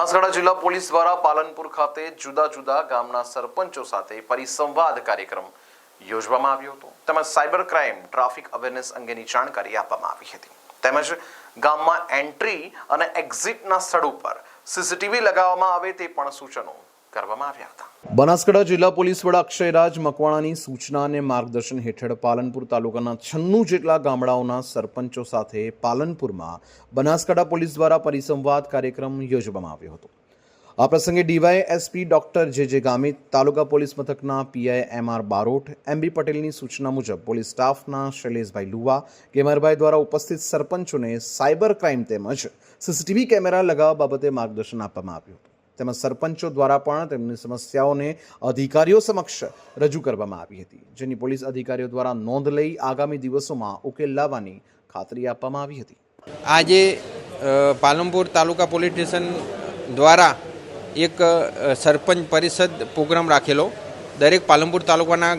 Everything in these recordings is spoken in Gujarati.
બનાસકાંઠા જિલ્લા પોલીસ દ્વારા પાલનપુર ખાતે જુદા જુદા ગામના સરપંચો સાથે પરિસંવાદ કાર્યક્રમ યોજવામાં આવ્યો હતો તેમજ સાયબર ક્રાઇમ ટ્રાફિક અવેરનેસ અંગેની જાણકારી આપવામાં આવી હતી તેમજ ગામમાં એન્ટ્રી અને એક્ઝિટના સ્થળ ઉપર સીસીટીવી લગાવવામાં આવે તે પણ સૂચનો કરવામાં આવ્યા હતા। બનાસકાંઠા જિલ્લા પોલીસ વડા અક્ષયરાજ મકવાણાની સૂચના અને માર્ગદર્શન હેઠળ પાલનપુર તાલુકાના 96 જેટલા ગામડાઓના સરપંચો સાથે પાલનપુરમાં બનાસકાંઠા પોલીસ દ્વારા પરિસંવાદ કાર્યક્રમ યોજવામાં આવ્યો હતો। આ પ્રસંગે ડીવાયએસપી ડોક્ટર જે ગામિત, તાલુકા પોલીસ મથકના પીઆઈ એમઆર બારોટ, એમબી પટેલની સૂચના મુજબ પોલીસ સ્ટાફના શૈલેષભાઈ લુવા, કેમરભાઈ દ્વારા ઉપસ્થિત સરપંચોને સાયબર ક્રાઇમ તેમજ સીસીટીવી કેમેરા લગાવવા બાબતે માર્ગદર્શન આપવામાં આવ્યું હતું તેમજ સરપંચો દ્વારા પણ તેમની સમસ્યાઓને અધિકારીઓ સમક્ષ રજૂ કરવામાં આવી હતી, જેની પોલીસ અધિકારીઓ દ્વારા નોંધ લઈ આગામી દિવસોમાં ઉકેલ લાવવાની ખાતરી આપવામાં આવી હતી। આજે પાલનપુર તાલુકા પોલીસ સ્ટેશન દ્વારા એક સરપંચ પરિષદ પ્રોગ્રામ રાખેલો। દરેક પાલનપુર તાલુકાના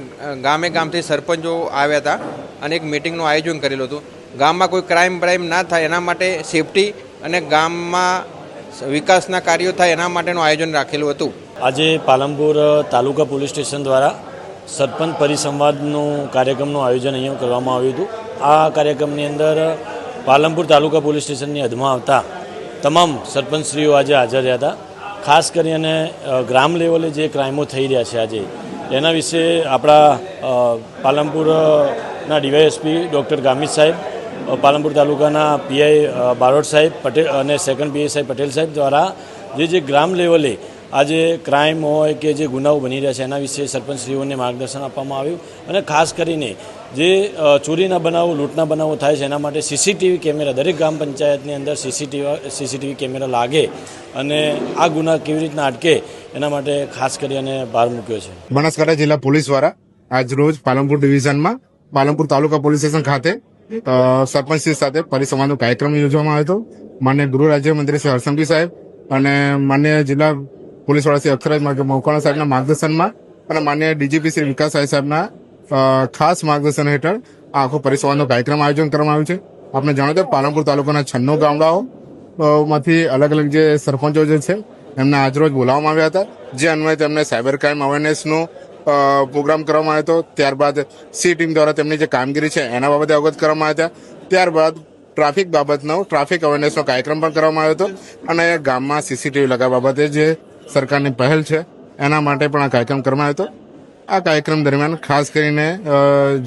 ગામે ગામથી સરપંચો આવ્યા હતા અને એક મિટિંગનું આયોજન કરેલું હતું। ગામમાં કોઈ ક્રાઇમ ના થાય એના માટે સેફટી અને ગામમાં વિકાસના કાર્યો થાય એના માટેનું આયોજન રાખેલું હતું। આજે પાલનપુર તાલુકા પોલીસ સ્ટેશન દ્વારા સરપંચ પરિસંવાદનું કાર્યક્રમનું આયોજન અહીંયા કરવામાં આવ્યું હતું। આ કાર્યક્રમની અંદર પાલનપુર તાલુકા પોલીસ સ્ટેશનની હદમાં આવતા તમામ સરપંચશ્રીઓ આજે હાજર રહ્યા હતા। ખાસ કરીને ગ્રામ લેવલે જે ક્રાઇમો થઈ રહ્યા છે આજે એના વિશે આપણા પાલનપુરના ડીવાયએસપી ડૉક્ટર ગામિત સાહેબ, પાલનપુર તાલુકાના પીઆઈ બારોટ સાહેબ પટેલ અને સેકન્ડ પીઆઈ સાહેબ પટેલ સાહેબ દ્વારા જે ગ્રામ લેવલે આજે ક્રાઇમ હોય કે જે ગુનાઓ બની રહ્યા છે એના વિશે સરપંચશ્રીઓને માર્ગદર્શન આપવામાં આવ્યું અને ખાસ કરીને જે ચોરીના બનાવો, લૂંટના બનાવો થાય છે એના માટે સીસીટીવી કેમેરા દરેક ગ્રામ પંચાયતની અંદર સીસીટીવી કેમેરા લાગે અને આ ગુના કેવી રીતના અટકે એના માટે ખાસ કરીને ભાર મૂક્યો છે। બનાસકાંઠા જિલ્લા પોલીસ દ્વારા આજ રોજ પાલનપુર ડિવિઝનમાં પાલનપુર તાલુકા પોલીસ સ્ટેશન ખાતે સરપંચશ્રી સાથે પરિસંવાદનો કાર્યક્રમ યોજવામાં આવ્યો હતો। માન્ય ગૃહ રાજ્યમંત્રી શ્રી હરસંઘવી સાહેબ અને માન્ય જિલ્લા પોલીસ વડા શ્રી અક્ષયરાજ મકવાણા સાહેબના માર્ગદર્શનમાં અને માન્ય ડીજીપી શ્રી વિકાસ સાહેબના ખાસ માર્ગદર્શન હેઠળ આ આખો પરિસંવાદનો કાર્યક્રમ આયોજન કરવામાં આવ્યું છે। આપણે જાણો છો પાલનપુર તાલુકાના 96 ગામડાઓમાંથી અલગ અલગ જે સરપંચો જે છે એમને આજરોજ બોલાવવામાં આવ્યા હતા, જે અન્વયે તેમને સાયબર ક્રાઇમ અવેરનેસનો પ્રોગ્રામ કરવામાં આવ્યો હતો। ત્યારબાદ સી ટીમ દ્વારા તેમની જે કામગીરી છે એના બાબતે અવગત કરવામાં આવ્યા હતા। ત્યારબાદ ટ્રાફિક બાબતનો ટ્રાફિક અવેરનેસનો કાર્યક્રમ પણ કરવામાં આવ્યો હતો અને ગામમાં સીસીટીવી લગાવવા બાબતે જે સરકારની પહેલ છે એના માટે પણ આ કાર્યક્રમ કરવામાં આવ્યો હતો। આ કાર્યક્રમ દરમિયાન ખાસ કરીને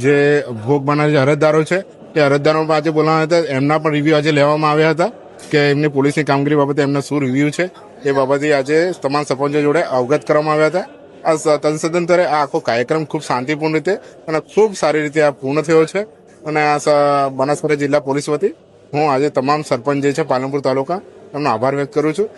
જે ભોગ બનનાર જે અરજદારો છે એ અરજદારો પણ આજે બોલાવ્યા હતા, એમના પણ રિવ્યુ આજે લેવામાં આવ્યા હતા કે એમની પોલીસની કામગીરી બાબતે એમના શું રિવ્યુ છે એ બાબતે આજે તમામ સરપંચો જોડે અવગત કરવામાં આવ્યા હતા। આ તદસદંતરે આ આખો કાર્યક્રમ ખૂબ શાંતિપૂર્ણ રીતે અને ખૂબ સારી રીતે આ પૂર્ણ થયો છે અને આ બનાસકાંઠા જિલ્લા પોલીસ વતી હું આજે તમામ સરપંચ જે છે પાલનપુર તાલુકા એમનો આભાર વ્યક્ત કરું છું।